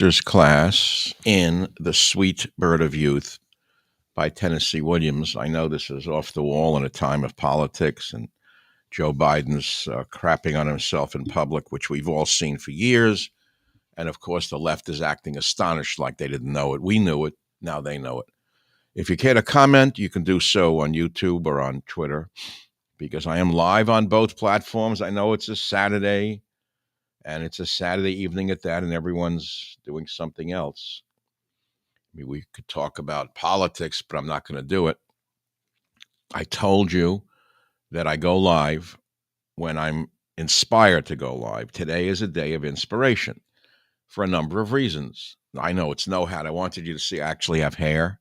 Master's class in The Sweet Bird of Youth by Tennessee Williams. I know this is off the wall in a time of politics and Joe Biden's crapping on himself in public, which we've all seen for years. And of course, the left is acting astonished like they didn't know it. We knew it. Now they know it. If you care to comment, you can do so on YouTube or on Twitter because I am live on both platforms. I know it's a Saturday. And it's a Saturday evening at that, and everyone's doing something else. I mean, we could talk about politics, but I'm not going to do it. I told you that I go live when I'm inspired to go live. Today is a day of inspiration for a number of reasons. I know it's no hat. I wanted you to see I actually have hair.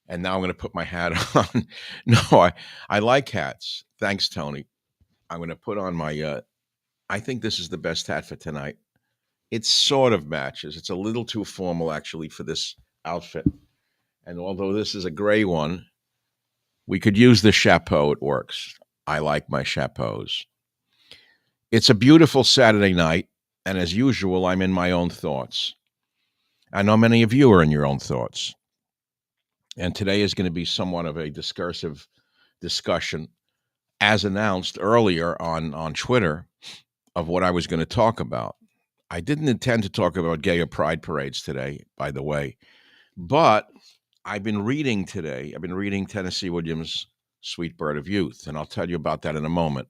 And now I'm going to put my hat on. No, I like hats. Thanks, Tony. I'm going to put on my I think this is the best hat for tonight. It sort of matches. It's a little too formal, actually, for this outfit. And although this is a gray one, we could use the chapeau. It works. I like my chapeaus. It's a beautiful Saturday night, and as usual, I'm in my own thoughts. I know many of you are in your own thoughts. And today is going to be somewhat of a discursive discussion, as announced earlier on Twitter, of what I was going to talk about. I didn't intend to talk about gay or pride parades today, by the way, but I've been reading today. I've been reading Tennessee Williams' Sweet Bird of Youth, and I'll tell you about that in a moment.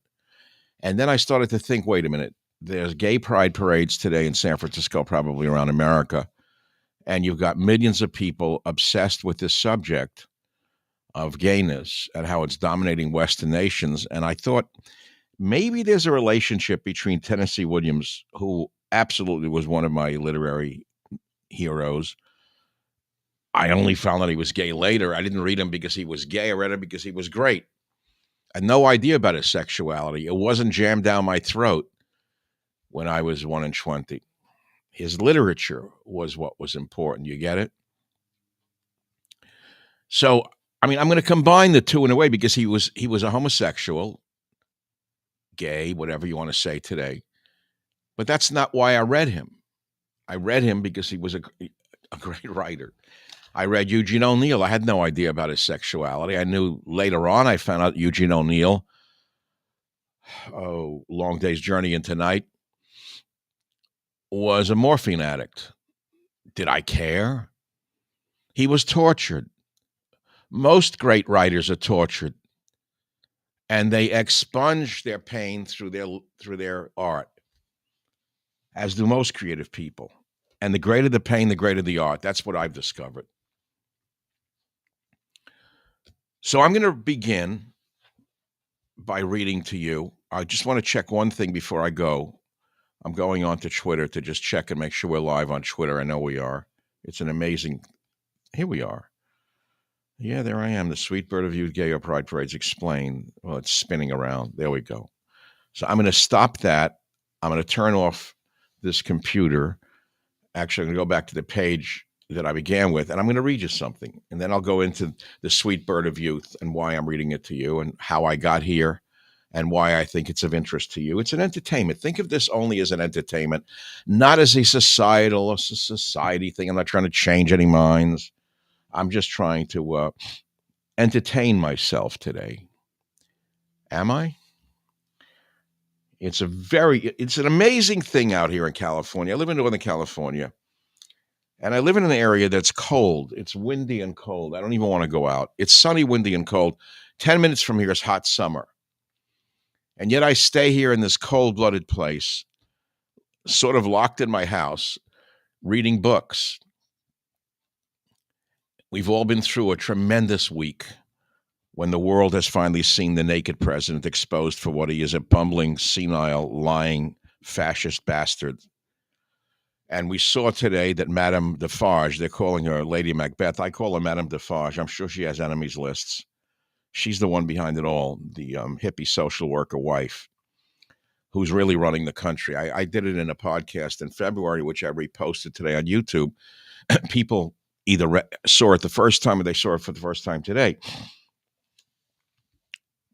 And then I started to think, wait a minute, there's gay pride parades today in San Francisco, probably around America, and you've got millions of people obsessed with this subject of gayness and how it's dominating Western nations. And I thought maybe there's a relationship between Tennessee Williams, who absolutely was one of my literary heroes. I only found out he was gay later. I didn't read him because he was gay. I read him because he was great. I had no idea about his sexuality. It wasn't jammed down my throat when I was 1 and 20. His literature was what was important. You get it? So, I mean, I'm going to combine the two in a way because he was a homosexual, gay, whatever you want to say today. But that's not why I read him. I read him because he was a great writer. I read Eugene O'Neill. I had no idea about his sexuality. I knew later on, I found out Eugene O'Neill, Long Day's Journey into Night, was a morphine addict. Did I care? He was tortured. Most great writers are tortured, and they expunge their pain through their art, as do most creative people. And the greater the pain, the greater the art. That's what I've discovered. So I'm going to begin by reading to you. I just want to check one thing before I go. I'm going on to Twitter to just check and make sure we're live on Twitter. I know we are. It's an amazing... Here we are. Yeah, there I am. The Sweet Bird of Youth Gay or Pride Parades Explained. Well, it's spinning around. There we go. So I'm going to stop that. I'm going to turn off this computer. Actually, I'm going to go back to the page that I began with, and I'm going to read you something. And then I'll go into the Sweet Bird of Youth and why I'm reading it to you and how I got here and why I think it's of interest to you. It's an entertainment. Think of this only as an entertainment, not as a society thing. I'm not trying to change any minds. I'm just trying to entertain myself today. Am I? It's an amazing thing out here in California. I live in Northern California, and I live in an area that's cold. It's windy and cold. I don't even want to go out. It's sunny, windy, and cold. 10 minutes from here is hot summer. And yet I stay here in this cold-blooded place, sort of locked in my house, reading books. We've all been through a tremendous week when the world has finally seen the naked president exposed for what he is, a bumbling, senile, lying, fascist bastard. And we saw today that Madame Defarge, they're calling her Lady Macbeth. I call her Madame Defarge. I'm sure she has enemies lists. She's the one behind it all, the hippie social worker wife who's really running the country. I did it in a podcast in February, which I reposted today on YouTube. People either saw it the first time or they saw it for the first time today.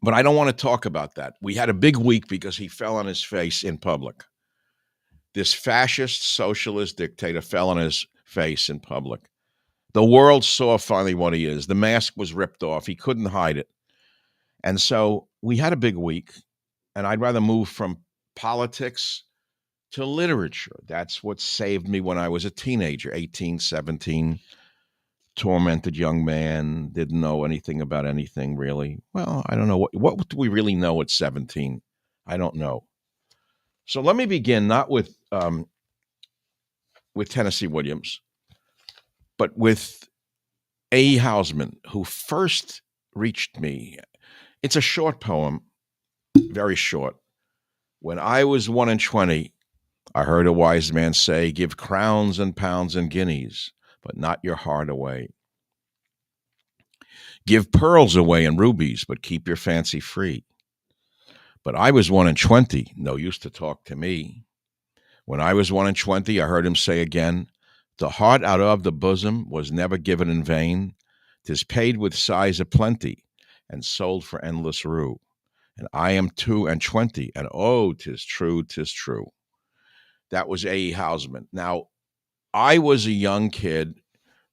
But I don't want to talk about that. We had a big week because he fell on his face in public. This fascist socialist dictator fell on his face in public. The world saw finally what he is. The mask was ripped off. He couldn't hide it. And so we had a big week, and I'd rather move from politics to literature. That's what saved me when I was a teenager, 18, 17, tormented young man, didn't know anything about anything really. Well, I don't know. What do we really know at 17? I don't know. So let me begin not with Tennessee Williams, but with A. Hausman, who first reached me. It's a short poem, very short. When I was 1 and 20, I heard a wise man say, give crowns and pounds and guineas, but not your heart away. Give pearls away and rubies, but keep your fancy free. But I was 1 and 20, no use to talk to me. When I was 1 and 20, I heard him say again, the heart out of the bosom was never given in vain. 'Tis paid with sighs aplenty and sold for endless rue. And I am 2 and 20, and oh, 'tis true, 'tis true. That was A. Hausman. Now, I was a young kid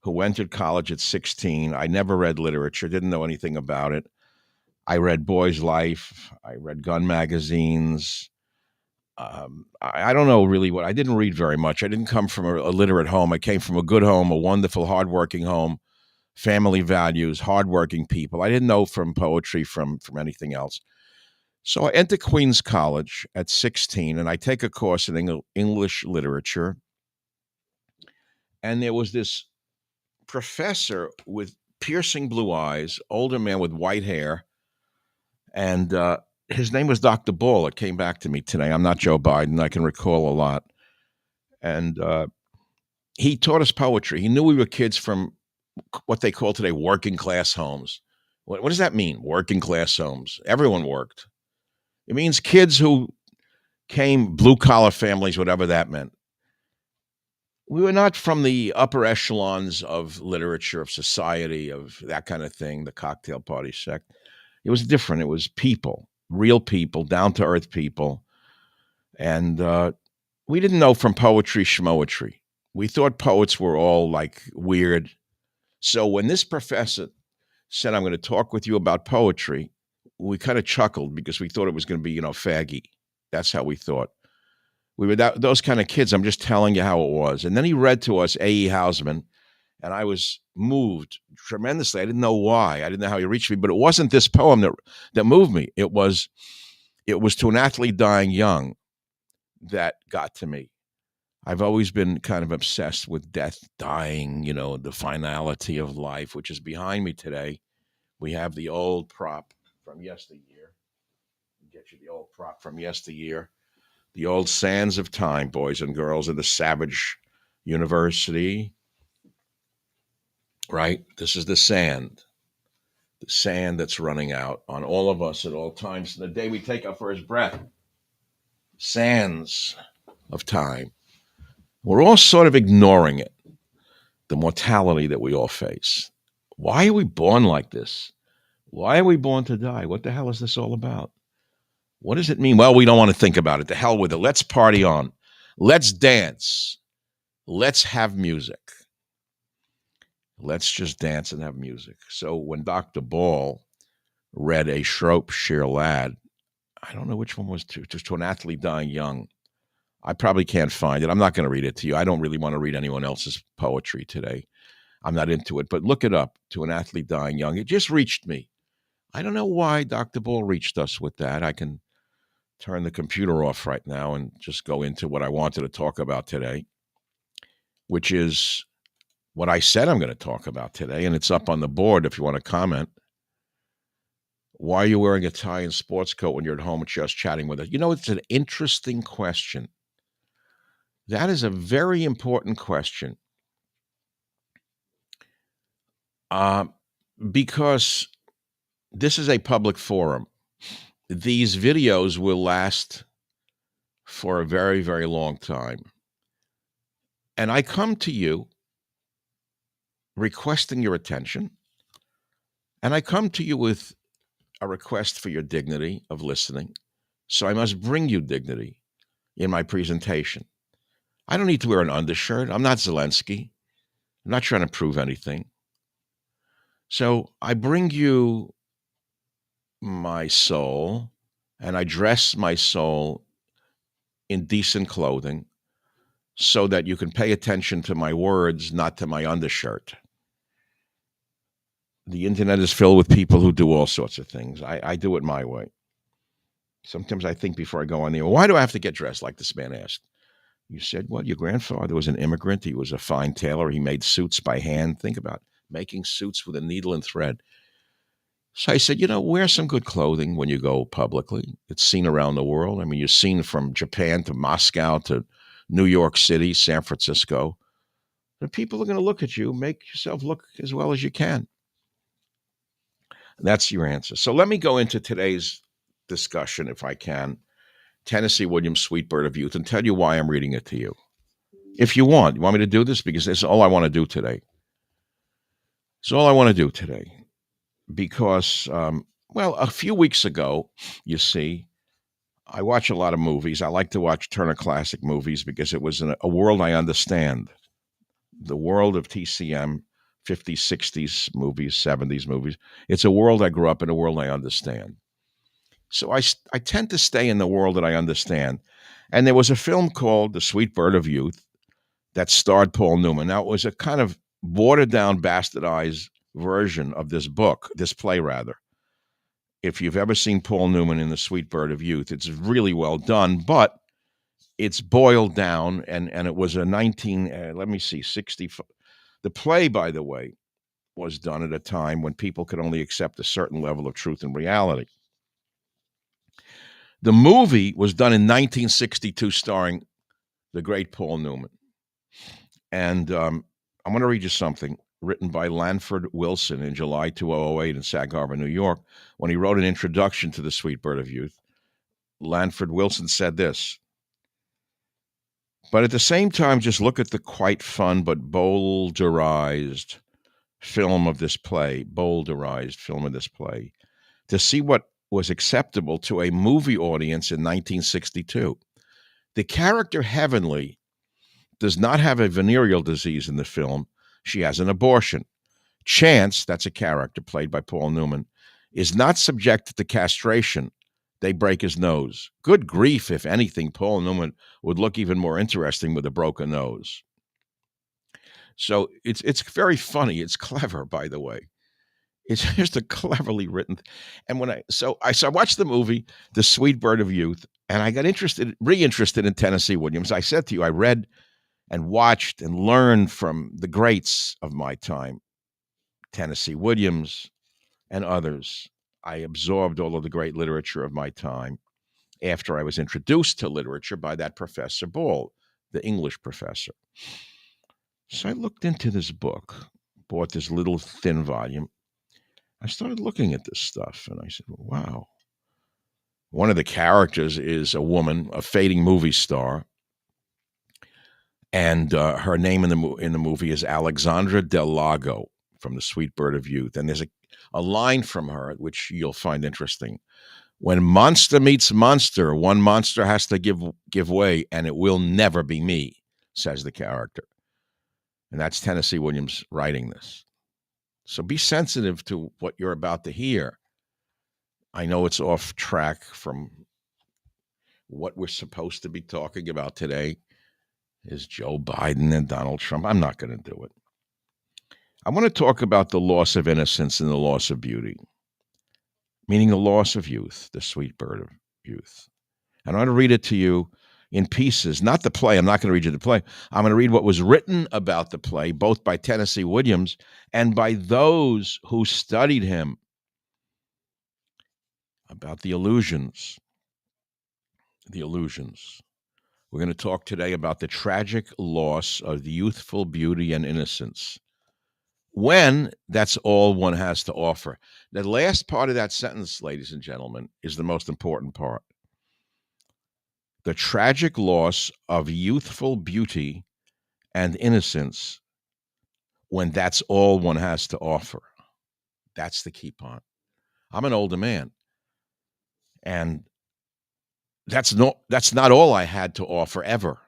who entered college at 16. I never read literature, didn't know anything about it. I read Boy's Life. I read gun magazines. I don't know really what. I didn't read very much. I didn't come from a literate home. I came from a good home, a wonderful, hardworking home, family values, hardworking people. I didn't know from poetry, from anything else. So I enter Queens College at 16, and I take a course in English literature. And there was this professor with piercing blue eyes, older man with white hair, and his name was Dr. Ball. It came back to me today. I'm not Joe Biden. I can recall a lot. And he taught us poetry. He knew we were kids from what they call today working class homes. What does that mean, working class homes? Everyone worked. It means kids who came blue collar families, whatever that meant. We were not from the upper echelons of literature, of society, of that kind of thing, the cocktail party sect. It was different. It was people, real people, down to earth people. And we didn't know from poetry, schmoetry. We thought poets were all like weird. So when this professor said, I'm going to talk with you about poetry, we kind of chuckled because we thought it was going to be, faggy. That's how we thought. We were those kind of kids. I'm just telling you how it was. And then he read to us A.E. Hausman, and I was moved tremendously. I didn't know why. I didn't know how he reached me, but it wasn't this poem that moved me. It was To an Athlete Dying Young that got to me. I've always been kind of obsessed with death, dying, the finality of life, which is behind me today. We have the old prop from yesteryear. Get you the old prop from yesteryear. The old sands of time, boys and girls, of the Savage University. Right? This is the sand that's running out on all of us at all times. The day we take our first breath, sands of time. We're all sort of ignoring it, the mortality that we all face. Why are we born like this? Why are we born to die? What the hell is this all about? What does it mean? Well, we don't want to think about it. The hell with it. Let's party on. Let's dance. Let's have music. Let's just dance and have music. So when Dr. Ball read A Shropshire Lad, I don't know which one was to an Athlete Dying Young. I probably can't find it. I'm not going to read it to you. I don't really want to read anyone else's poetry today. I'm not into it. But look it up, To an Athlete Dying Young. It just reached me. I don't know why Dr. Ball reached us with that. I can turn the computer off right now and just go into what I wanted to talk about today, which is what I said I'm going to talk about today. And it's up on the board if you want to comment. Why are you wearing a tie and sports coat when you're at home just chatting with us? It's an interesting question. That is a very important question. Because this is a public forum. These videos will last for a very, very long time. And I come to you requesting your attention. And I come to you with a request for your dignity of listening. So I must bring you dignity in my presentation. I don't need to wear an undershirt. I'm not Zelensky. I'm not trying to prove anything. So I bring you my soul and I dress my soul in decent clothing so that you can pay attention to my words, not to my undershirt. The internet is filled with people who do all sorts of things. I do it my way. Sometimes I think before I go on there, why do I have to get dressed like this man asked? You said, well, your grandfather was an immigrant. He was a fine tailor. He made suits by hand. Think about making suits with a needle and thread. So I said, wear some good clothing when you go publicly. It's seen around the world. I mean, you're seen from Japan to Moscow to New York City, San Francisco. The people are going to look at you. Make yourself look as well as you can. That's your answer. So let me go into today's discussion, if I can. Tennessee Williams' Sweet Bird of Youth, and tell you why I'm reading it to you. If you want me to do this? Because this is all I want to do today. It's all I want to do today. Because, a few weeks ago, you see, I watch a lot of movies. I like to watch Turner Classic Movies because it was a world I understand. The world of TCM, 50s, 60s movies, 70s movies. It's a world I grew up in, a world I understand. So I tend to stay in the world that I understand. And there was a film called The Sweet Bird of Youth that starred Paul Newman. Now, it was a kind of watered down, bastardized version of this book, this play, rather. If you've ever seen Paul Newman in The Sweet Bird of Youth, it's really well done, but it's boiled down, and it was a 60. The play, by the way, was done at a time when people could only accept a certain level of truth and reality. The movie was done in 1962, starring the great Paul Newman. And I'm going to read you something written by Lanford Wilson in July 2008 in Sag Harbor, New York. When he wrote an introduction to The Sweet Bird of Youth, Lanford Wilson said this: but at the same time, just look at the quite fun but bowdlerized film of this play, to see what was acceptable to a movie audience in 1962. The character Heavenly does not have a venereal disease in the film. She has an abortion. Chance, that's a character played by Paul Newman, is not subjected to castration. They break his nose. Good grief, if anything, Paul Newman would look even more interesting with a broken nose. So it's very funny. It's clever, by the way. It's just a cleverly written. And when I watched the movie, The Sweet Bird of Youth, and I got reinterested in Tennessee Williams. I said to you, I read and watched and learned from the greats of my time, Tennessee Williams and others. I absorbed all of the great literature of my time after I was introduced to literature by that Professor Ball, the English professor. So I looked into this book, bought this little thin volume. I started looking at this stuff, and I said, wow. One of the characters is a woman, a fading movie star, and her name in the movie is Alexandra Del Lago from The Sweet Bird of Youth. And there's a line from her, which you'll find interesting. When monster meets monster, one monster has to give way, and it will never be me, says the character. And that's Tennessee Williams writing this. So be sensitive to what you're about to hear. I know it's off track from what we're supposed to be talking about today is Joe Biden and Donald Trump. I'm not going to do it. I want to talk about the loss of innocence and the loss of beauty, meaning the loss of youth, the sweet bird of youth. And I want to read it to you in pieces, not the play. I'm not going to read you the play. I'm going to read what was written about the play, both by Tennessee Williams and by those who studied him, about the illusions. The illusions. We're going to talk today about the tragic loss of youthful beauty and innocence, when that's all one has to offer. The last part of that sentence, ladies and gentlemen, is the most important part. The tragic loss of youthful beauty and innocence, when that's all one has to offer. That's the key part. I'm an older man, and that's not all I had to offer ever.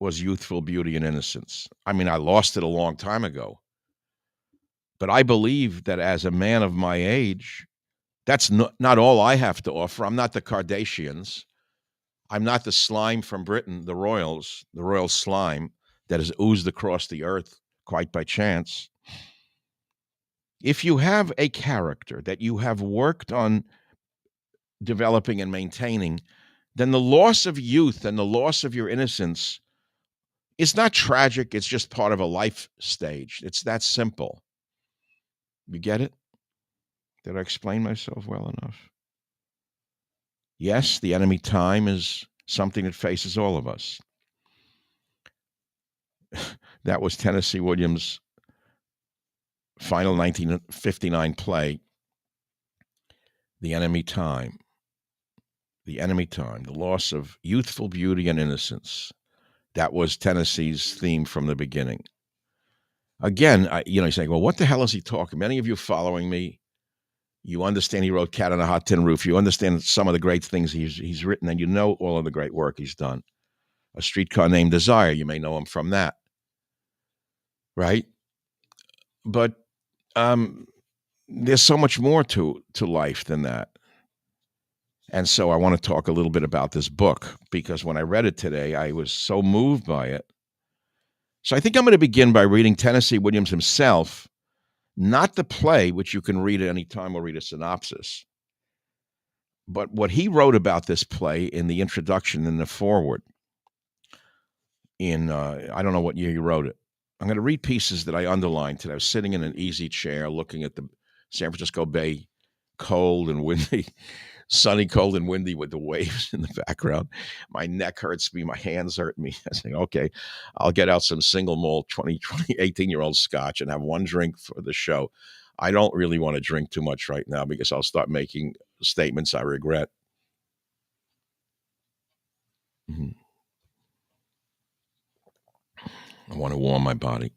was youthful beauty and innocence. I mean, I lost it a long time ago. But I believe that as a man of my age, that's not all I have to offer. I'm not the Kardashians. I'm not the slime from Britain, the royal slime that has oozed across the earth quite by chance. If you have a character that you have worked on developing and maintaining, then the loss of youth and the loss of your innocence is not tragic. It's just part of a life stage. It's that simple. You get it? Did I explain myself well enough? Yes, the enemy time is something that faces all of us. That was Tennessee Williams' final 1959 play, The Enemy Time. The Enemy Time, the loss of youthful beauty and innocence. That was Tennessee's theme from the beginning. Again, you're saying, well, what the hell is he talking? Many of you following me, you understand he wrote Cat on a Hot Tin Roof. You understand some of the great things he's written, and you know all of the great work he's done. A Streetcar Named Desire, you may know him from that. Right? But there's so much more to life than that. And so I want to talk a little bit about this book, because when I read it today, I was so moved by it. So I think I'm going to begin by reading Tennessee Williams himself, not the play, which you can read at any time or read a synopsis, but what he wrote about this play in the introduction and the foreword. I don't know what year he wrote it. I'm going to read pieces that I underlined today. I was sitting in an easy chair looking at the San Francisco Bay, cold and windy, sunny, cold and windy with the waves in the background. My neck hurts me. My hands hurt me. I was saying, okay, I'll get out some single malt 18-year-old scotch and have one drink for the show. I don't really want to drink too much right now because I'll start making statements I regret. Mm-hmm. I want to warm my body.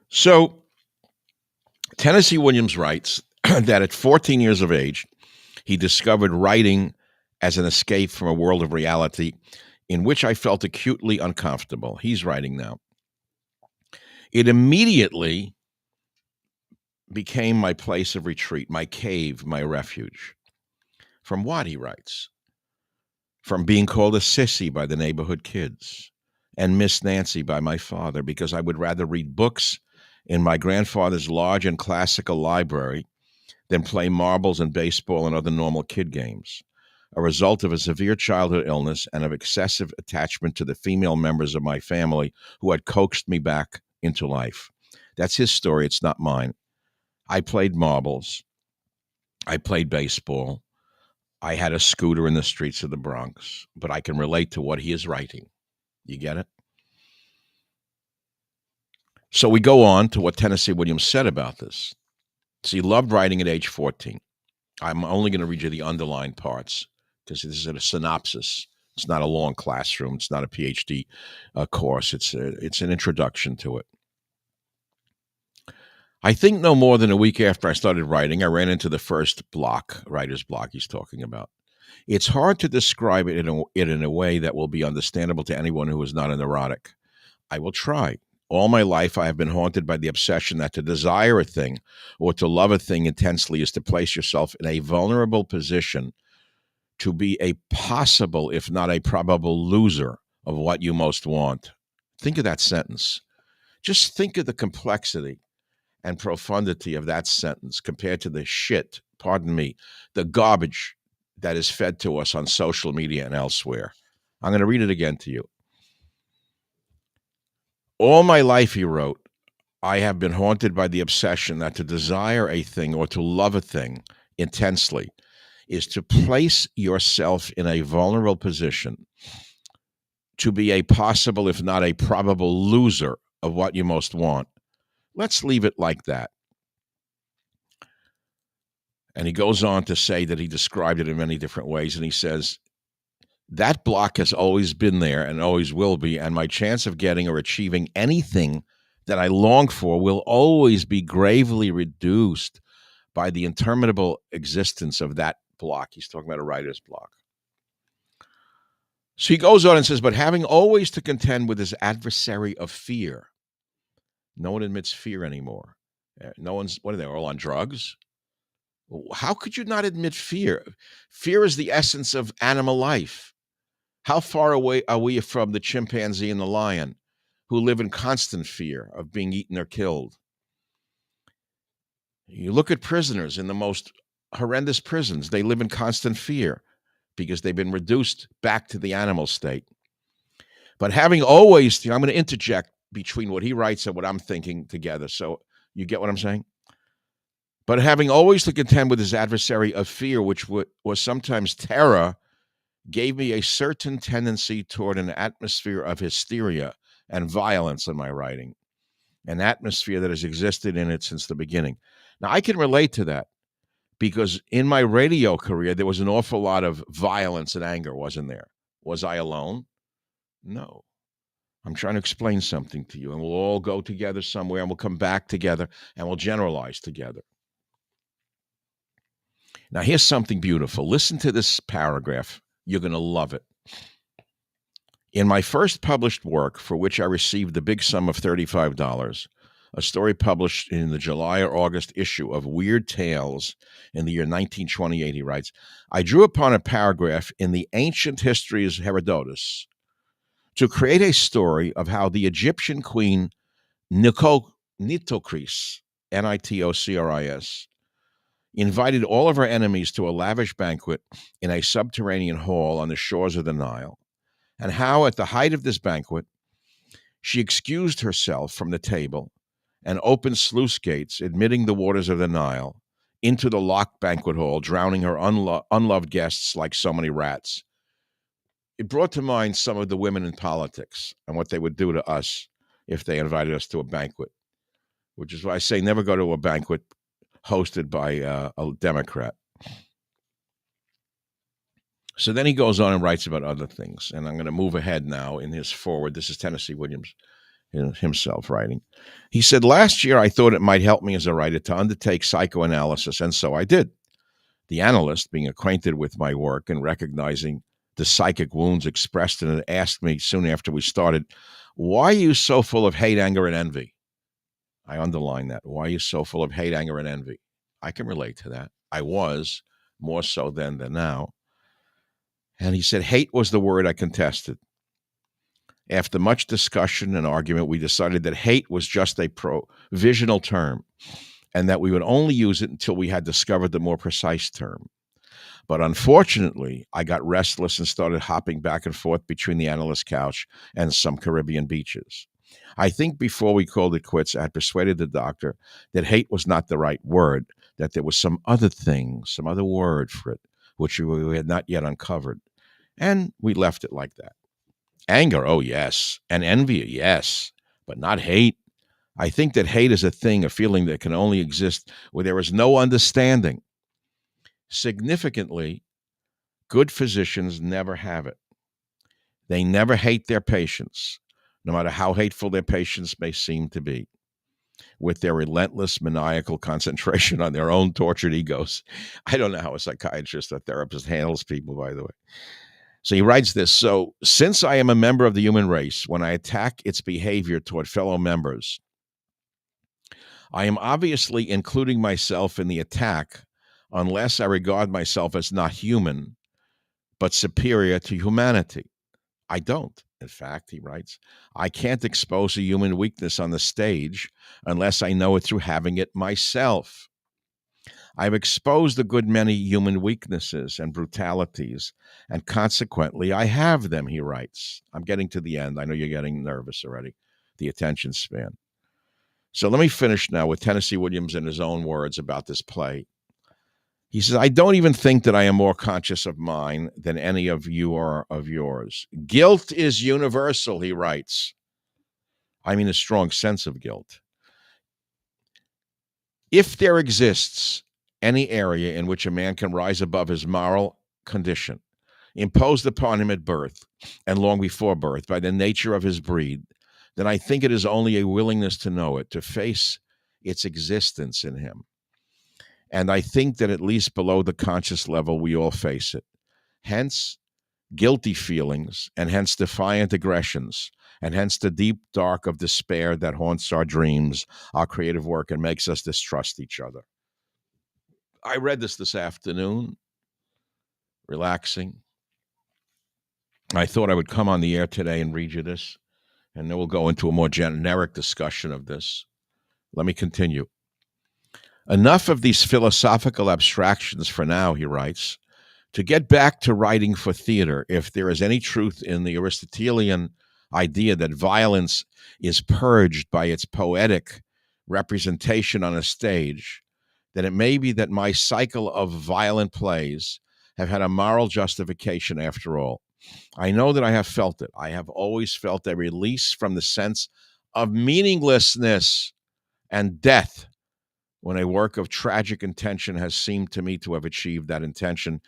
So Tennessee Williams writes that at 14 years of age, he discovered writing as an escape from a world of reality in which I felt acutely uncomfortable. He's writing now. It immediately became my place of retreat, my cave, my refuge. From what, he writes? From being called a sissy by the neighborhood kids and Miss Nancy by my father, because I would rather read books in my grandfather's large and classical library than play marbles and baseball and other normal kid games, a result of a severe childhood illness and of excessive attachment to the female members of my family who had coaxed me back into life. That's his story. It's not mine. I played marbles. I played baseball. I had a scooter in the streets of the Bronx, but I can relate to what he is writing. You get it? So we go on to what Tennessee Williams said about this. So he loved writing at age 14. I'm only going to read you the underlined parts because this is a synopsis. It's not a long classroom. It's not a PhD course. It's an introduction to it. I think no more than a week after I started writing, I ran into the first block, writer's block he's talking about. It's hard to describe it in a way that will be understandable to anyone who is not a neurotic. I will try. All my life, I have been haunted by the obsession that to desire a thing or to love a thing intensely is to place yourself in a vulnerable position to be a possible, if not a probable, loser of what you most want. Think of that sentence. Just think of the complexity and profundity of that sentence compared to the shit, pardon me, the garbage that is fed to us on social media and elsewhere. I'm going to read it again to you. All my life, he wrote, I have been haunted by the obsession that to desire a thing or to love a thing intensely is to place yourself in a vulnerable position, to be a possible, if not a probable, loser of what you most want. Let's leave it like that. And he goes on to say that he described it in many different ways. And he says, that block has always been there and always will be. And my chance of getting or achieving anything that I long for will always be gravely reduced by the interminable existence of that block. He's talking about a writer's block. So he goes on and says, but having always to contend with his adversary of fear, no one admits fear anymore. No one's, what are they, all on drugs? How could you not admit fear? Fear is the essence of animal life. How far away are we from the chimpanzee and the lion who live in constant fear of being eaten or killed? You look at prisoners in the most horrendous prisons, they live in constant fear because they've been reduced back to the animal state. But having always, I'm going to interject between what he writes and what I'm thinking together. So you get what I'm saying? But having always to contend with his adversary of fear, which was sometimes terror, gave me a certain tendency toward an atmosphere of hysteria and violence in my writing, an atmosphere that has existed in it since the beginning. Now, I can relate to that because in my radio career, there was an awful lot of violence and anger, wasn't there? Was I alone? No. I'm trying to explain something to you, and we'll all go together somewhere, and we'll come back together, and we'll generalize together. Now, here's something beautiful. Listen to this paragraph. You're going to love it. In my first published work, for which I received the big sum of $35, a story published in the July or August issue of Weird Tales in the year 1928, he writes, I drew upon a paragraph in the ancient histories Herodotus to create a story of how the Egyptian queen Nitocris, Nitocris, invited all of her enemies to a lavish banquet in a subterranean hall on the shores of the Nile, and how at the height of this banquet, she excused herself from the table and opened sluice gates, admitting the waters of the Nile into the locked banquet hall, drowning her unloved guests like so many rats. It brought to mind some of the women in politics and what they would do to us if they invited us to a banquet, which is why I say never go to a banquet hosted by a Democrat. So then he goes on and writes about other things, and I'm going to move ahead now in his forward. This is Tennessee Williams himself writing. He said, last year I thought it might help me as a writer to undertake psychoanalysis, and so I did. The analyst, being acquainted with my work and recognizing the psychic wounds expressed in it, asked me soon after we started, why are you so full of hate, anger, and envy? I underline that. Why are you so full of hate, anger, and envy? I can relate to that. I was, more so then than now. And he said, hate was the word I contested. After much discussion and argument, we decided that hate was just a provisional term and that we would only use it until we had discovered the more precise term. But unfortunately, I got restless and started hopping back and forth between the analyst's couch and some Caribbean beaches. I think before we called it quits, I had persuaded the doctor that hate was not the right word, that there was some other thing, some other word for it, which we had not yet uncovered. And we left it like that. Anger, oh yes. And envy, yes. But not hate. I think that hate is a thing, a feeling that can only exist where there is no understanding. Significantly, good physicians never have it. They never hate their patients, no matter how hateful their patients may seem to be, with their relentless maniacal concentration on their own tortured egos. I don't know how a psychiatrist or therapist handles people, by the way. So he writes this. So, since I am a member of the human race, when I attack its behavior toward fellow members, I am obviously including myself in the attack unless I regard myself as not human, but superior to humanity. I don't. In fact, he writes, I can't expose a human weakness on the stage unless I know it through having it myself. I've exposed a good many human weaknesses and brutalities, and consequently, I have them, he writes. I'm getting to the end. I know you're getting nervous already, the attention span. So let me finish now with Tennessee Williams in his own words about this play. He says, I don't even think that I am more conscious of mine than any of you are of yours. Guilt is universal, he writes. I mean, a strong sense of guilt. If there exists any area in which a man can rise above his moral condition, imposed upon him at birth and long before birth by the nature of his breed, then I think it is only a willingness to know it, to face its existence in him. And I think that at least below the conscious level, we all face it. Hence, guilty feelings, and hence defiant aggressions, and hence the deep dark of despair that haunts our dreams, our creative work, and makes us distrust each other. I read this afternoon, relaxing. I thought I would come on the air today and read you this, and then we'll go into a more generic discussion of this. Let me continue. Enough of these philosophical abstractions for now, he writes. To get back to writing for theater, if there is any truth in the Aristotelian idea that violence is purged by its poetic representation on a stage, then it may be that my cycle of violent plays have had a moral justification after all. I know that I have felt it. I have always felt a release from the sense of meaninglessness and death when a work of tragic intention has seemed to me to have achieved that intention,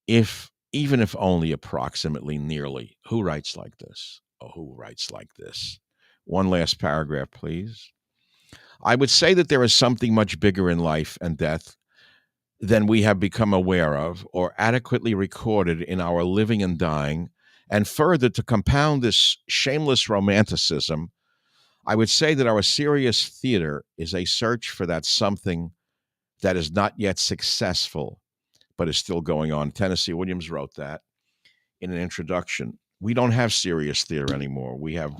if even if only approximately nearly. Who writes like this? Oh, who writes like this? One last paragraph, please. I would say that there is something much bigger in life and death than we have become aware of or adequately recorded in our living and dying. And further, to compound this shameless romanticism, I would say that our serious theater is a search for that something that is not yet successful, but is still going on. Tennessee Williams wrote that in an introduction. We don't have serious theater anymore. We have,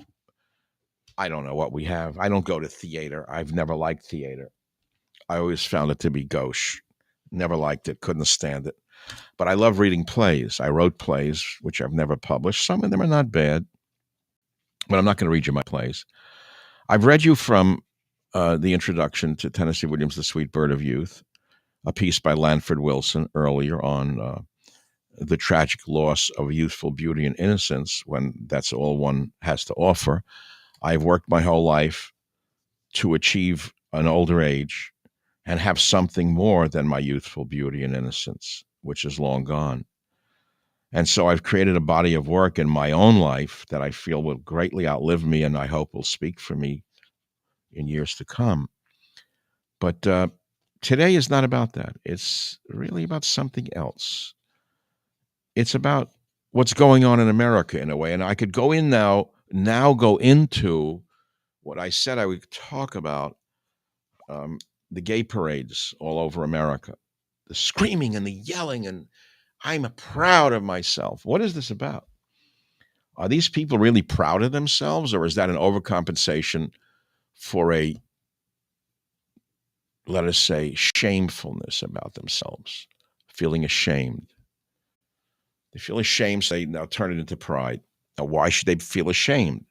I don't know what we have. I don't go to theater. I've never liked theater. I always found it to be gauche. Never liked it, couldn't stand it. But I love reading plays. I wrote plays, which I've never published. Some of them are not bad, but I'm not going to read you my plays. I've read you from the introduction to Tennessee Williams' The Sweet Bird of Youth, a piece by Lanford Wilson earlier on the tragic loss of youthful beauty and innocence when that's all one has to offer. I've worked my whole life to achieve an older age and have something more than my youthful beauty and innocence, which is long gone. And so I've created a body of work in my own life that I feel will greatly outlive me and I hope will speak for me in years to come. But today is not about that. It's really about something else. It's about what's going on in America in a way. And I could go in now go into what I said I would talk about, the gay parades all over America, the screaming and the yelling, and I'm proud of myself. What is this about? Are these people really proud of themselves, or is that an overcompensation for a, let us say, shamefulness about themselves, feeling ashamed? They feel ashamed, so they now turn it into pride. Now, why should they feel ashamed?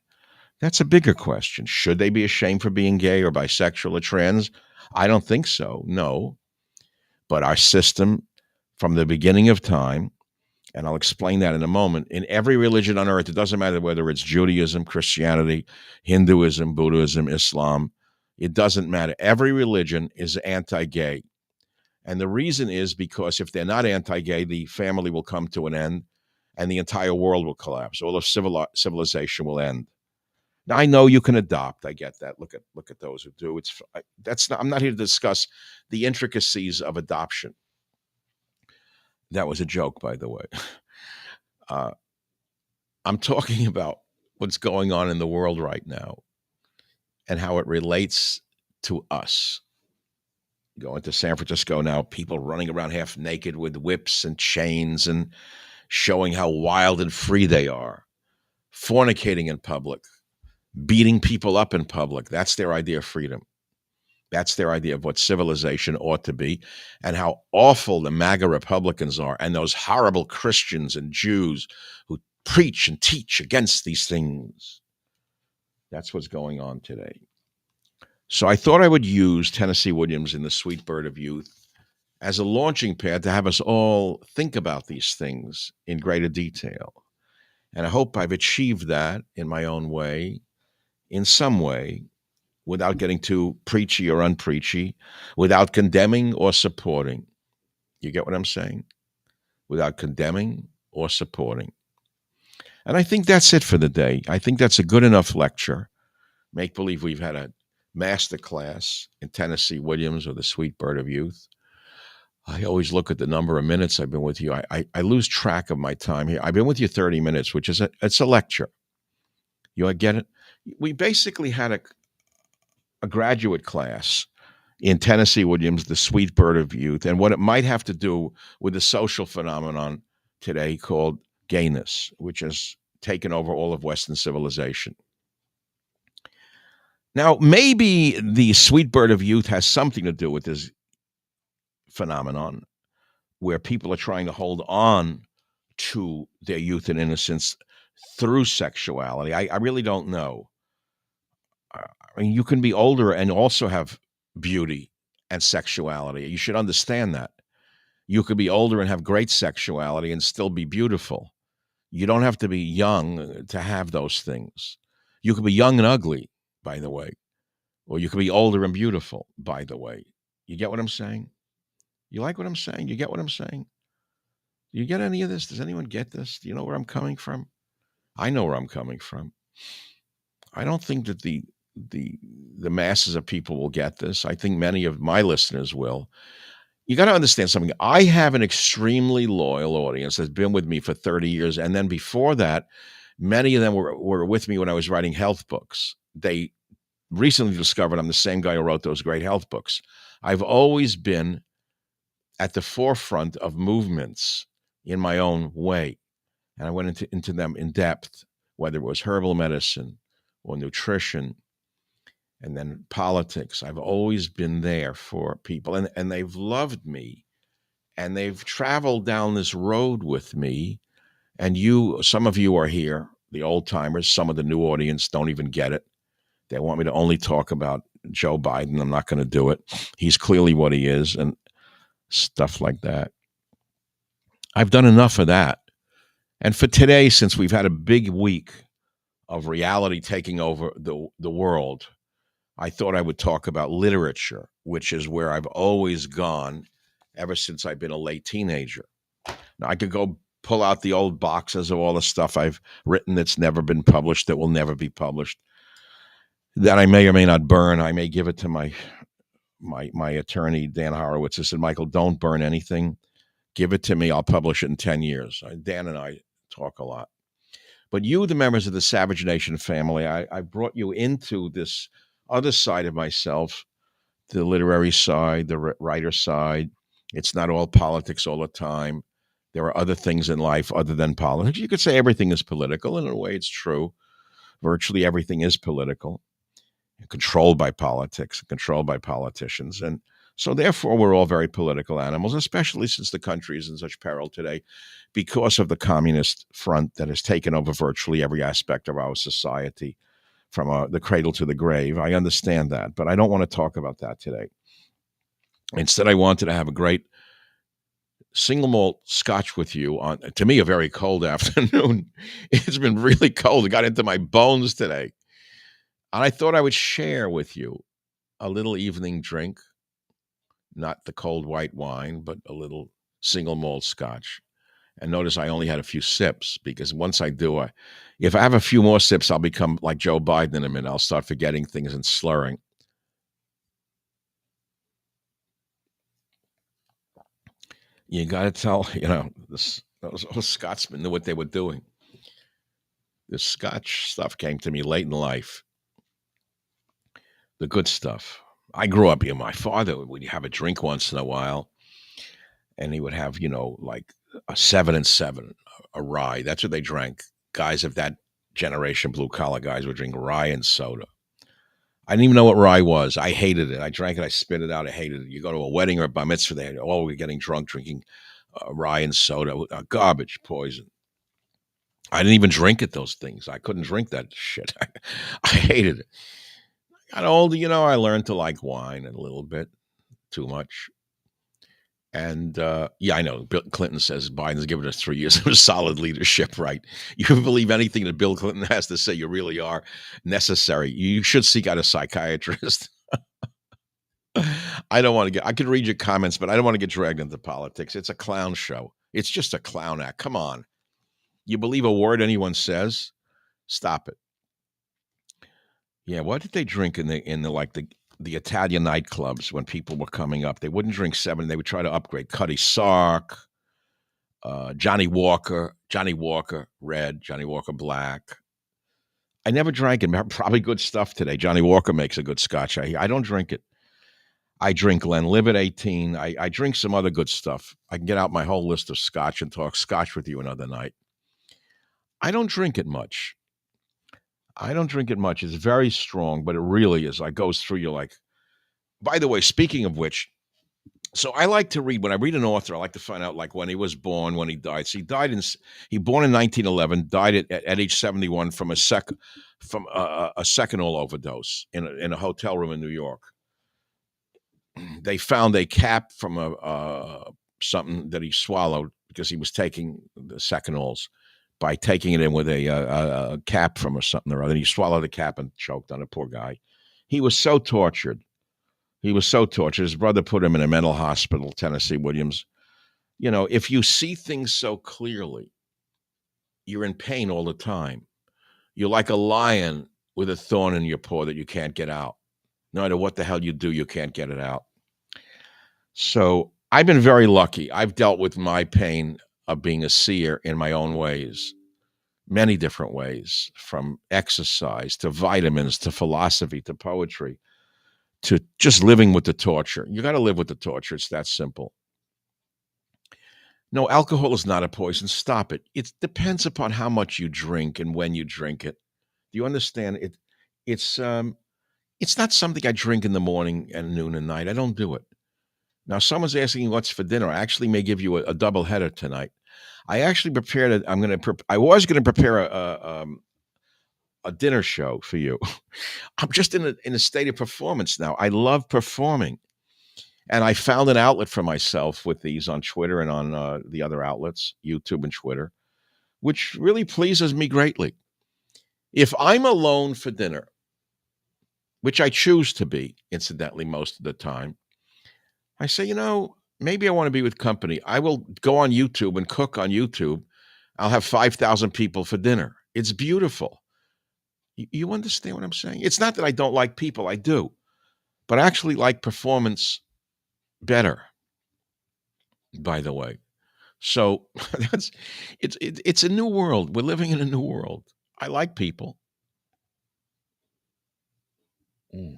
That's a bigger question. Should they be ashamed for being gay or bisexual or trans? I don't think so, no. But our system, from the beginning of time, and I'll explain that in a moment, in every religion on earth, it doesn't matter whether it's Judaism, Christianity, Hinduism, Buddhism, Islam, it doesn't matter. Every religion is anti-gay. And the reason is because if they're not anti-gay, the family will come to an end and the entire world will collapse. All of civilization will end. Now, I know you can adopt. I get that. Look at those who do. I'm not here to discuss the intricacies of adoption. That was a joke, by the way. I'm talking about what's going on in the world right now and how it relates to us. Going to San Francisco now, people running around half naked with whips and chains and showing how wild and free they are, fornicating in public, beating people up in public. That's their idea of freedom. That's their idea of what civilization ought to be, and how awful the MAGA Republicans are, and those horrible Christians and Jews who preach and teach against these things. That's what's going on today. So I thought I would use Tennessee Williams in The Sweet Bird of Youth as a launching pad to have us all think about these things in greater detail. And I hope I've achieved that in my own way, in some way, without getting too preachy or unpreachy, without condemning or supporting. You get what I'm saying? Without condemning or supporting. And I think that's it for the day. I think that's a good enough lecture. Make believe we've had a master class in Tennessee Williams or The Sweet Bird of Youth. I always look at the number of minutes I've been with you. I lose track of my time here. I've been with you 30 minutes, which is it's a lecture. You get it? We basically had a graduate class in Tennessee Williams, The Sweet Bird of Youth, and what it might have to do with the social phenomenon today called gayness, which has taken over all of Western civilization. Now, maybe the Sweet Bird of Youth has something to do with this phenomenon where people are trying to hold on to their youth and innocence through sexuality. I really don't know. I mean, you can be older and also have beauty and sexuality. You should understand that. You could be older and have great sexuality and still be beautiful. You don't have to be young to have those things. You could be young and ugly, by the way, or you could be older and beautiful, by the way. You get what I'm saying? You like what I'm saying? You get what I'm saying? Do you get any of this? Does anyone get this? Do you know where I'm coming from? I know where I'm coming from. I don't think that the the masses of people will get this. I think many of my listeners will. You got to understand something. I have an extremely loyal audience that's been with me for 30 years. And then before that, many of them were with me when I was writing health books. They recently discovered I'm the same guy who wrote those great health books. I've always been at the forefront of movements in my own way. And I went into them in depth, whether it was herbal medicine or nutrition and then politics. I've always been there for people, and they've loved me, and they've traveled down this road with me. And some of you are here, the old timers. Some of the new audience don't even get it. They want me to only talk about Joe Biden. I'm not going to do it. He's clearly what he is, and stuff like that. I've done enough of that. And for today, since we've had a big week of reality taking over the world, I thought I would talk about literature, which is where I've always gone ever since I've been a late teenager. Now, I could go pull out the old boxes of all the stuff I've written that's never been published, that will never be published, that I may or may not burn. I may give it to my attorney, Dan Horowitz. I said, Michael, don't burn anything. Give it to me. I'll publish it in 10 years. Dan and I talk a lot. But you, the members of the Savage Nation family, I brought you into this other side of myself, the literary side, the writer side. It's not all politics all the time. There are other things in life other than politics. You could say everything is political, and in a way it's true. Virtually everything is political, controlled by politics, controlled by politicians. And so therefore we're all very political animals, especially since the country is in such peril today because of the communist front that has taken over virtually every aspect of our society from the cradle to the grave. I understand that, but I don't want to talk about that today. Instead, I wanted to have a great single malt scotch with you on, to me, a very cold afternoon. It's been really cold. It got into my bones today. And I thought I would share with you a little evening drink, not the cold white wine, but a little single malt scotch. And notice I only had a few sips, because once I do, if I have a few more sips, I'll become like Joe Biden in a minute. I'll start forgetting things and slurring. You got to tell, those Scotsmen knew what they were doing. This Scotch stuff came to me late in life. The good stuff. I grew up, my father would have a drink once in a while, and he would have, like a 7 and 7, a rye. That's what they drank. Guys of that generation, blue collar guys, would drink rye and soda. I didn't even know what rye was. I hated it. I drank it. I spit it out. I hated it. You go to a wedding or a bar mitzvah, we're getting drunk drinking rye and soda. Garbage, poison. I didn't even drink it, those things. I couldn't drink that shit. I hated it. I got older, I learned to like wine a little bit, too much. And I know Bill Clinton says Biden's given us 3 years of solid leadership, right? You believe anything that Bill Clinton has to say, you really are necessary. You should seek out a psychiatrist. I could read your comments, but I don't want to get dragged into politics. It's a clown show. It's just a clown act. Come on. You believe a word anyone says? Stop it. Yeah, what did they drink in the like the Italian nightclubs when people were coming up. They wouldn't drink seven. They would try to upgrade Cuddy Sark, Johnny Walker Red, Johnny Walker Black. I never drank it. Probably good stuff today. Johnny Walker makes a good scotch. I don't drink it. I drink Glenlivet 18. I drink some other good stuff. I can get out my whole list of scotch and talk scotch with you another night. I don't drink it much. I don't drink it much. It's very strong, but it really is. Like goes through you like. By the way, speaking of which, so I like to read when I read an author. I like to find out like when he was born, when he died. So he born in 1911, died at age 71 from a second all overdose in a hotel room in New York. They found a cap from a something that he swallowed because he was taking the second alls by taking it in with a cap from or something or other. He swallowed the cap and choked on it. Poor guy. He was so tortured. He was so tortured. His brother put him in a mental hospital, Tennessee Williams. You know, if you see things so clearly, you're in pain all the time. You're like a lion with a thorn in your paw that you can't get out. No matter what the hell you do, you can't get it out. So I've been very lucky. I've dealt with my pain of being a seer in my own ways, many different ways, from exercise to vitamins to philosophy to poetry to just living with the torture. You got to live with the torture. It's that simple. No, alcohol is not a poison. Stop it. It depends upon how much you drink and when you drink it. Do you understand? It's it's not something I drink in the morning and noon and night. I don't do it. Now, someone's asking what's for dinner. I actually may give you a double header tonight. I actually prepared it. I was going to prepare a dinner show for you. I'm just in a state of performance now. I love performing. And I found an outlet for myself with these on Twitter and on the other outlets, YouTube and Twitter, which really pleases me greatly. If I'm alone for dinner, which I choose to be, incidentally, most of the time, I say, maybe I want to be with company. I will go on YouTube and cook on YouTube. I'll have 5,000 people for dinner. It's beautiful. You understand what I'm saying? It's not that I don't like people. I do. But I actually like performance better, by the way. So it's a new world. We're living in a new world. I like people. Mm.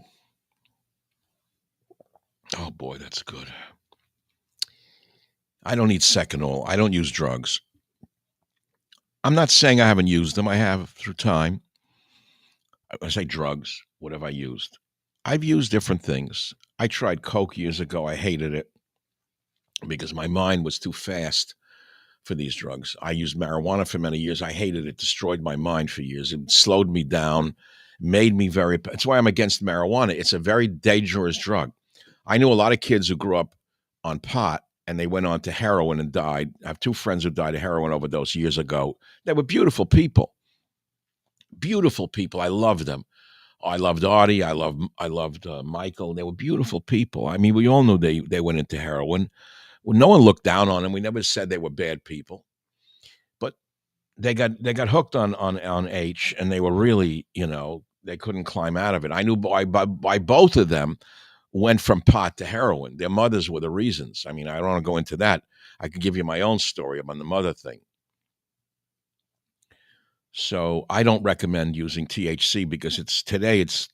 Oh boy, that's good. I don't need Seconal. I don't use drugs. I'm not saying I haven't used them. I have through time. I say drugs. What have I used? I've used different things. I tried coke years ago. I hated it because my mind was too fast for these drugs. I used marijuana for many years. I hated it. Destroyed my mind for years. It slowed me down, made me very. That's why I'm against marijuana. It's a very dangerous drug. I knew a lot of kids who grew up on pot and they went on to heroin and died. I have two friends who died of heroin overdose years ago. They were beautiful people. Beautiful people. I loved them. I loved Artie. I loved Michael. They were beautiful people. I mean, we all knew they went into heroin. Well, no one looked down on them. We never said they were bad people. But they got hooked on H, and they were really, they couldn't climb out of it. I knew by both of them went from pot to heroin. Their mothers were the reasons. I mean, I don't want to go into that. I could give you my own story about the mother thing. So I don't recommend using THC because today it's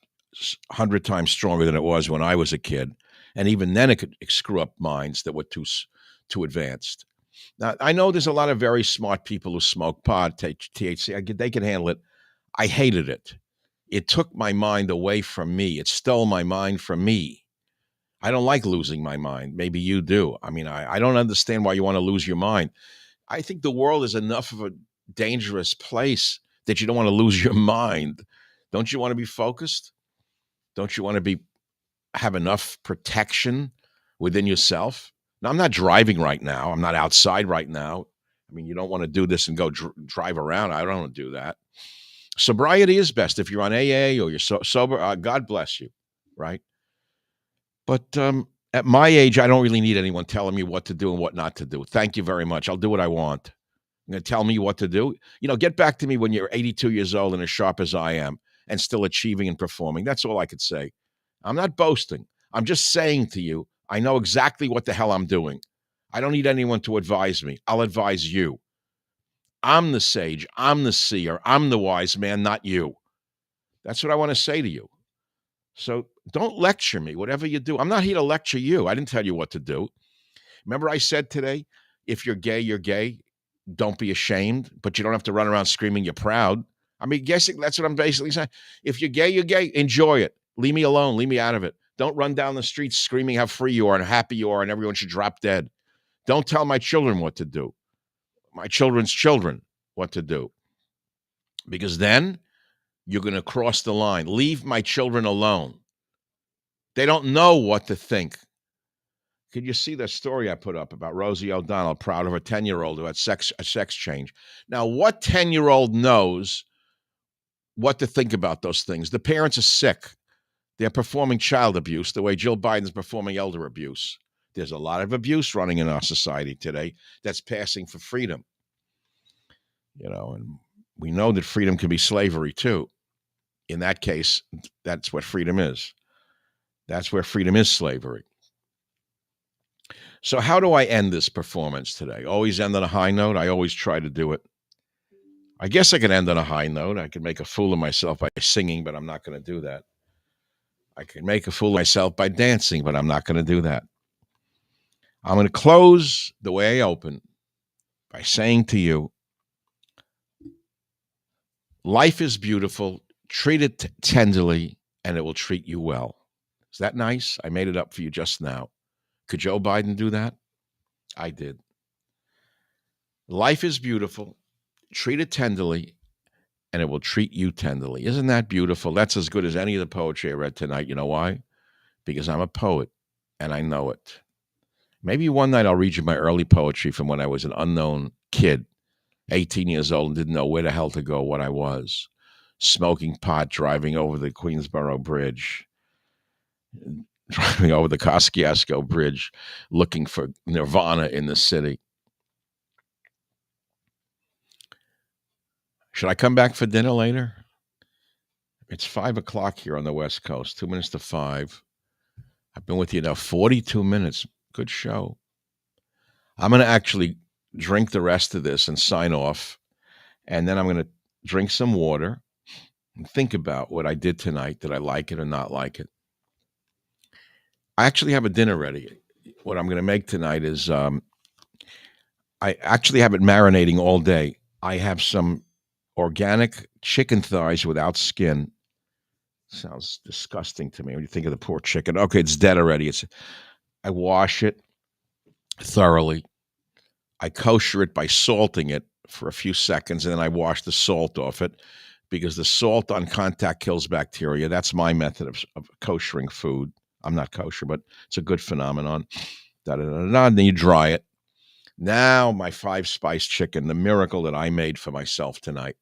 100 times stronger than it was when I was a kid. And even then it could screw up minds that were too advanced. Now, I know there's a lot of very smart people who smoke pot, take THC. They can handle it. I hated it. It took my mind away from me. It stole my mind from me. I don't like losing my mind. Maybe you do. I mean, I don't understand why you want to lose your mind. I think the world is enough of a dangerous place that you don't want to lose your mind. Don't you want to be focused? Don't you want to have enough protection within yourself? Now, I'm not driving right now. I'm not outside right now. I mean, you don't want to do this and go drive around. I don't want to do that. Sobriety is best. If you're on AA or you're sober, God bless you, right? But at my age, I don't really need anyone telling me what to do and what not to do. Thank you very much. I'll do what I want. You're going to tell me what to do? Get back to me when you're 82 years old and as sharp as I am and still achieving and performing. That's all I could say. I'm not boasting. I'm just saying to you, I know exactly what the hell I'm doing. I don't need anyone to advise me. I'll advise you. I'm the sage. I'm the seer. I'm the wise man, not you. That's what I want to say to you. So don't lecture me, whatever you do. I'm not here to lecture you. I didn't tell you what to do. Remember, I said today, if you're gay, you're gay. Don't be ashamed, but you don't have to run around screaming you're proud. I mean, guessing that's what I'm basically saying. If you're gay, you're gay. Enjoy it. Leave me alone. Leave me out of it. Don't run down the streets screaming how free you are and happy you are and everyone should drop dead. Don't tell my children what to do. My children's children what to do. Because then you're going to cross the line. Leave my children alone. They don't know what to think. Could you see the story I put up about Rosie O'Donnell, proud of her 10-year-old who had a sex change? Now, what 10-year-old knows what to think about those things? The parents are sick. They're performing child abuse the way Jill Biden's performing elder abuse. There's a lot of abuse running in our society today that's passing for freedom. And we know that freedom can be slavery too. In that case, that's what freedom is. That's where freedom is slavery. So how do I end this performance today? Always end on a high note? I always try to do it. I guess I can end on a high note. I can make a fool of myself by singing, but I'm not going to do that. I can make a fool of myself by dancing, but I'm not going to do that. I'm going to close the way I open by saying to you, life is beautiful. Treat it tenderly, and it will treat you well. Is that nice? I made it up for you just now. Could Joe Biden do that? I did. Life is beautiful. Treat it tenderly, and it will treat you tenderly. Isn't that beautiful? That's as good as any of the poetry I read tonight. You know why? Because I'm a poet, and I know it. Maybe one night I'll read you my early poetry from when I was an unknown kid, 18 years old, and didn't know where the hell to go, what I was. Smoking pot, driving over the Queensboro Bridge, driving over the Kosciuszko Bridge, looking for nirvana in the city. Should I come back for dinner later? It's 5 o'clock here on the West Coast, 2 minutes to 5. I've been with you now 42 minutes. Good show. I'm going to actually drink the rest of this and sign off, and then I'm going to drink some water and think about what I did tonight. Did I like it or not like it? I actually have a dinner ready. What I'm going to make tonight is I actually have it marinating all day. I have some organic chicken thighs without skin. Sounds disgusting to me when you think of the poor chicken. Okay, it's dead already. I wash it thoroughly. I kosher it by salting it for a few seconds, and then I wash the salt off it because the salt on contact kills bacteria. That's my method of koshering food. I'm not kosher, but it's a good phenomenon. And then you dry it. Now my 5-spice chicken, the miracle that I made for myself tonight.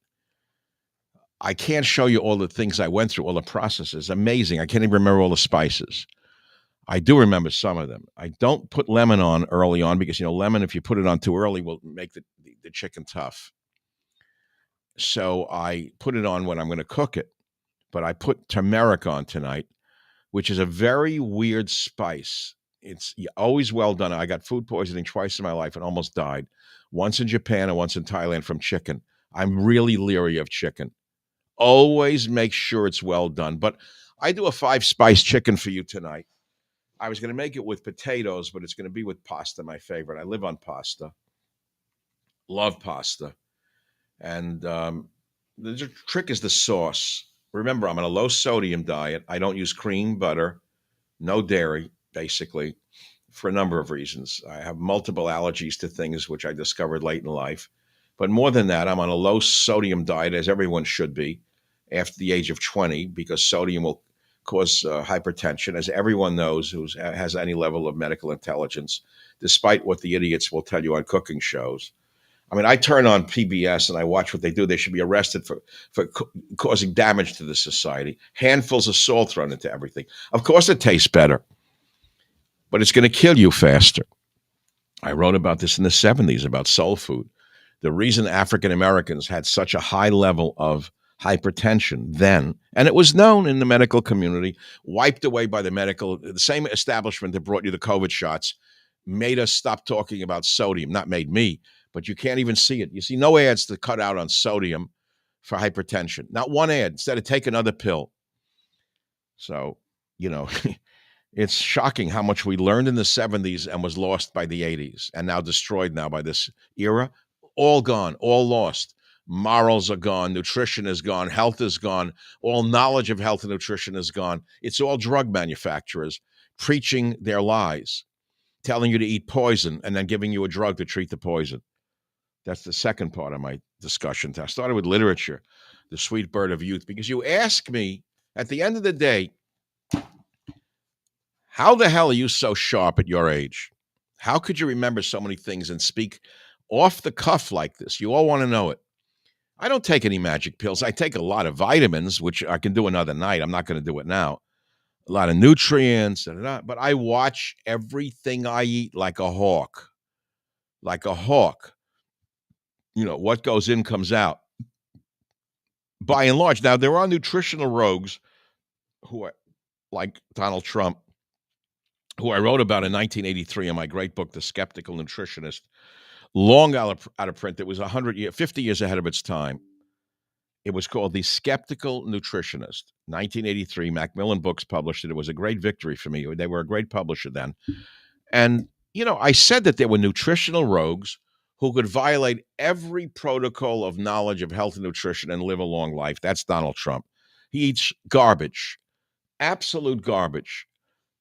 I can't show you all the things I went through, all the processes. Amazing. I can't even remember all the spices. I do remember some of them. I don't put lemon on early on because, lemon, if you put it on too early, will make the chicken tough. So I put it on when I'm going to cook it. But I put turmeric on tonight, which is a very weird spice. It's always well done. I got food poisoning twice in my life and almost died. Once in Japan and once in Thailand from chicken. I'm really leery of chicken. Always make sure it's well done. But I do a 5-spice chicken for you tonight. I was going to make it with potatoes, but it's going to be with pasta, my favorite. I live on pasta. Love pasta. And the trick is the sauce. Remember, I'm on a low-sodium diet. I don't use cream, butter, no dairy, basically, for a number of reasons. I have multiple allergies to things, which I discovered late in life. But more than that, I'm on a low-sodium diet, as everyone should be, after the age of 20, because sodium will cause hypertension, as everyone knows who has any level of medical intelligence, despite what the idiots will tell you on cooking shows. I mean, I turn on PBS and I watch what they do. They should be arrested for causing damage to the society. Handfuls of salt thrown into everything. Of course it tastes better, but it's going to kill you faster. I wrote about this in the 70s, about soul food. The reason African Americans had such a high level of hypertension then, and it was known in the medical community, wiped away by the same establishment that brought you the COVID shots, made us stop talking about sodium. Not made me, but you can't even see it. You see no ads to cut out on sodium for hypertension. Not one ad. Instead of take another pill. So, you know, it's shocking how much we learned in the 70s and was lost by the 80s and now destroyed now by this era. All gone, all lost. Morals are gone, nutrition is gone, health is gone, all knowledge of health and nutrition is gone. It's all drug manufacturers preaching their lies, telling you to eat poison and then giving you a drug to treat the poison. That's the second part of my discussion. I started with literature, the sweet bird of youth, because you ask me at the end of the day, how the hell are you so sharp at your age? How could you remember so many things and speak off the cuff like this? You all want to know it. I don't take any magic pills. I take a lot of vitamins, which I can do another night. I'm not going to do it now. A lot of nutrients, but I watch everything I eat like a hawk. Like a hawk. You know, what goes in comes out. By and large. Now, there are nutritional rogues who are like Donald Trump, who I wrote about in 1983 in my great book, The Skeptical Nutritionist, long out of print. It was 50 years ahead of its time. It was called The Skeptical Nutritionist. 1983, Macmillan Books published it. It was a great victory for me. They were a great publisher then. And, you know, I said that there were nutritional rogues who could violate every protocol of knowledge of health and nutrition and live a long life. That's Donald Trump. He eats garbage, absolute garbage.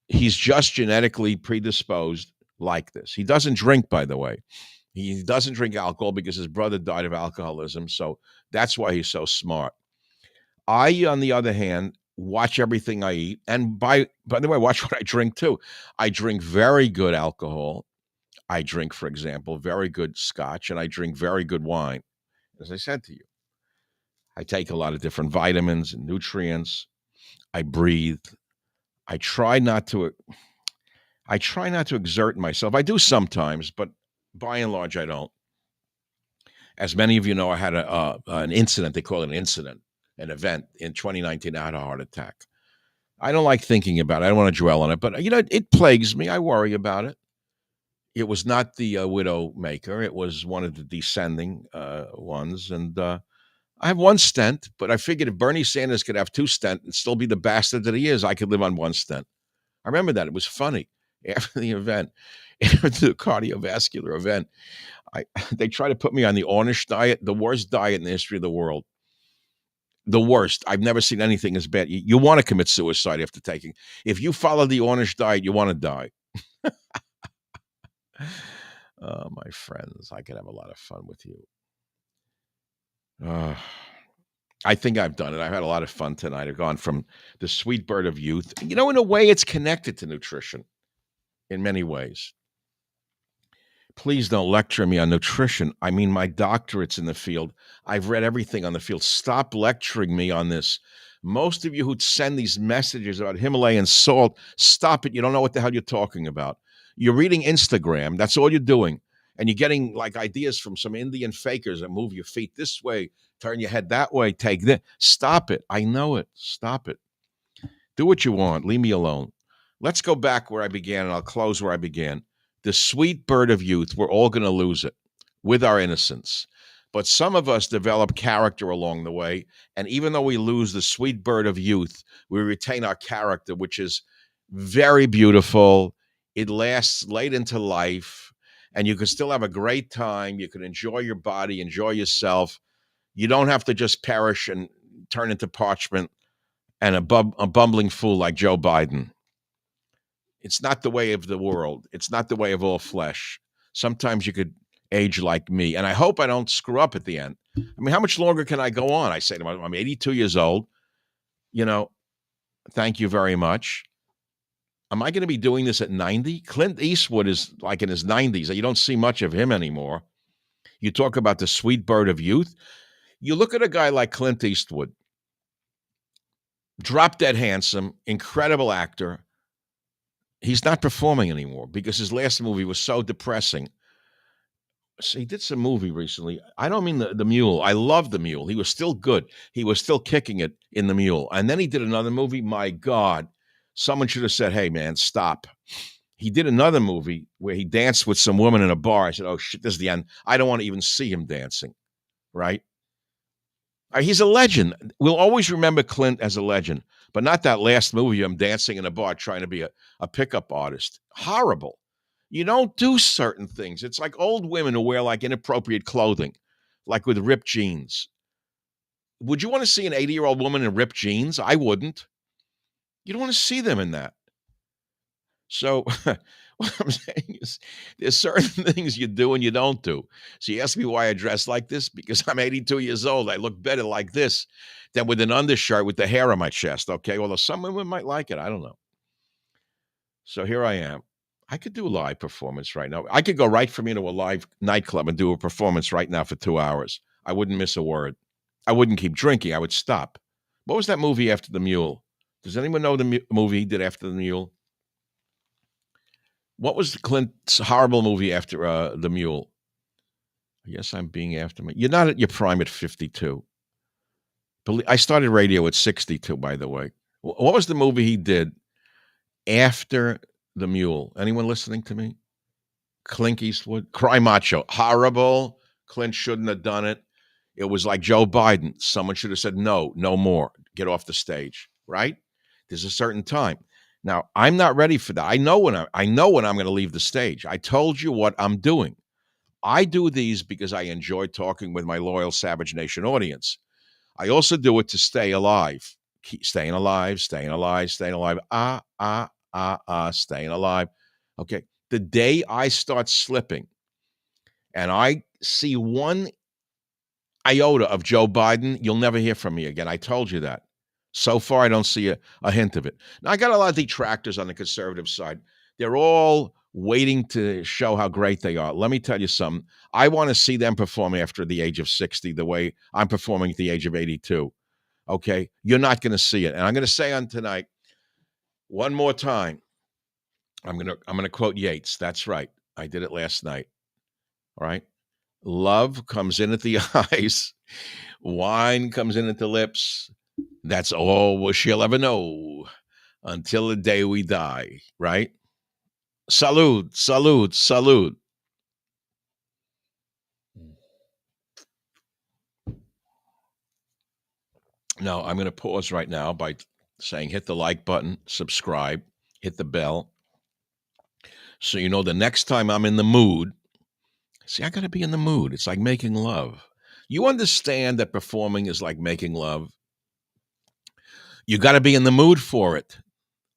He's just genetically predisposed like this. He doesn't drink, by the way. He doesn't drink alcohol because his brother died of alcoholism. So that's why he's so smart. I, on the other hand, watch everything I eat. And by the way, watch what I drink too. I drink very good alcohol. I drink, for example, very good scotch, and I drink very good wine. As I said to you, I take a lot of different vitamins and nutrients. I breathe. I try not to exert myself. I do sometimes, but by and large, I don't. As many of you know, I had an incident. They call it an incident, an event in 2019. I had a heart attack. I don't like thinking about it. I don't want to dwell on it, but you know, it plagues me. I worry about it. It was not the widow maker. It was one of the descending ones, and I have one stent. But I figured if Bernie Sanders could have two stents and still be the bastard that he is, I could live on one stent. I remember that. It was funny. After the event, after the cardiovascular event, they tried to put me on the Ornish diet, the worst diet in the history of the world. The worst. I've never seen anything as bad. You want to commit suicide after taking. If you follow the Ornish diet, you want to die. My friends, I could have a lot of fun with you. I think I've done it. I've had a lot of fun tonight. I've gone from the sweet bird of youth. You know, in a way, it's connected to nutrition in many ways. Please don't lecture me on nutrition. I mean, my doctorate's in the field. I've read everything on the field. Stop lecturing me on this. Most of you who send these messages about Himalayan salt, stop it. You don't know what the hell you're talking about. You're reading Instagram. That's all you're doing. And you're getting like ideas from some Indian fakers that move your feet this way, turn your head that way, take that. Stop it. I know it. Stop it. Do what you want. Leave me alone. Let's go back where I began, and I'll close where I began. The sweet bird of youth, we're all going to lose it with our innocence. But some of us develop character along the way. And even though we lose the sweet bird of youth, we retain our character, which is very beautiful. It lasts late into life. And you can still have a great time. You can enjoy your body, enjoy yourself. You don't have to just perish and turn into parchment and a bumbling fool like Joe Biden. It's not the way of the world. It's not the way of all flesh. Sometimes you could age like me. And I hope I don't screw up at the end. I mean, how much longer can I go on? I say to myself, I'm 82 years old. You know, thank you very much. Am I going to be doing this at 90? Clint Eastwood is like in his 90s. You don't see much of him anymore. You talk about the sweet bird of youth. You look at a guy like Clint Eastwood, drop dead handsome, incredible actor. He's not performing anymore because his last movie was so depressing. he did some movie recently. I don't mean the Mule. I love the Mule. He was still good. He was still kicking it in the Mule. And then he did another movie. My God, someone should have said, "Hey, man, stop." He did another movie where he danced with some woman in a bar. I said, "Oh shit, this is the end." I don't want to even see him dancing. Right? He's a legend. We'll always remember Clint as a legend, but not that last movie. I'm dancing in a bar trying to be a pickup artist. Horrible. You don't do certain things. It's like old women who wear like inappropriate clothing, like with ripped jeans. Would you want to see an 80-year-old woman in ripped jeans? I wouldn't. You don't want to see them in that. So what I'm saying is there's certain things you do and you don't do. So you ask me why I dress like this? Because I'm 82 years old. I look better like this than with an undershirt with the hair on my chest, okay? Although some women might like it. I don't know. So here I am. I could do a live performance right now. I could go right from into a live nightclub and do a performance right now for 2 hours. I wouldn't miss a word. I wouldn't keep drinking. I would stop. What was that movie after the Mule? Does anyone know the movie he did after the Mule? What was Clint's horrible movie after the Mule? I guess I'm being after me. You're not at your prime at 52. I started radio at 62, by the way. What was the movie he did after the Mule? Anyone listening to me? Clint Eastwood, Cry Macho, horrible. Clint shouldn't have done it. It was like Joe Biden. Someone should have said, no, no more. Get off the stage, right? There's a certain time. Now, I'm not ready for that. I know when I'm going to leave the stage. I told you what I'm doing. I do these because I enjoy talking with my loyal Savage Nation audience. I also do it to stay alive. Keep staying alive, staying alive, staying alive. Staying alive. Okay. The day I start slipping and I see one iota of Joe Biden, you'll never hear from me again. I told you that. So far, I don't see a hint of it. Now, I got a lot of detractors on the conservative side. They're all waiting to show how great they are. Let me tell you something. I want to see them perform after the age of 60 the way I'm performing at the age of 82. Okay? You're not going to see it. And I'm going to say on tonight, one more time, I'm going to quote Yeats. That's right. I did it last night. All right? Love comes in at the eyes. Wine comes in at the lips. That's all she'll ever know until the day we die, right? Salud, salud, salud. Now, I'm going to pause right now by saying hit the like button, subscribe, hit the bell. So you know the next time I'm in the mood, see, I got to be in the mood. It's like making love. You understand that performing is like making love. You got to be in the mood for it.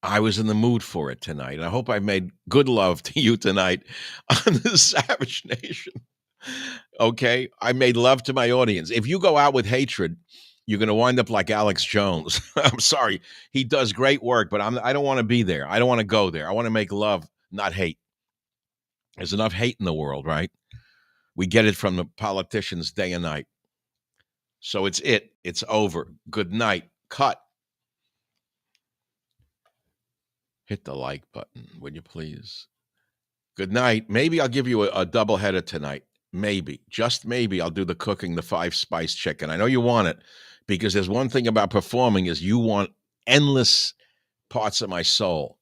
I was in the mood for it tonight. And I hope I made good love to you tonight on the Savage Nation. Okay? I made love to my audience. If you go out with hatred, you're going to wind up like Alex Jones. I'm sorry. He does great work, but I don't want to be there. I don't want to go there. I want to make love, not hate. There's enough hate in the world, right? We get it from the politicians day and night. So it's it. It's over. Good night. Cut. Hit the like button, would you please? Good night. Maybe I'll give you a double header tonight. Maybe, just maybe I'll do the cooking, the 5-spice chicken. I know you want it because there's one thing about performing is you want endless parts of my soul.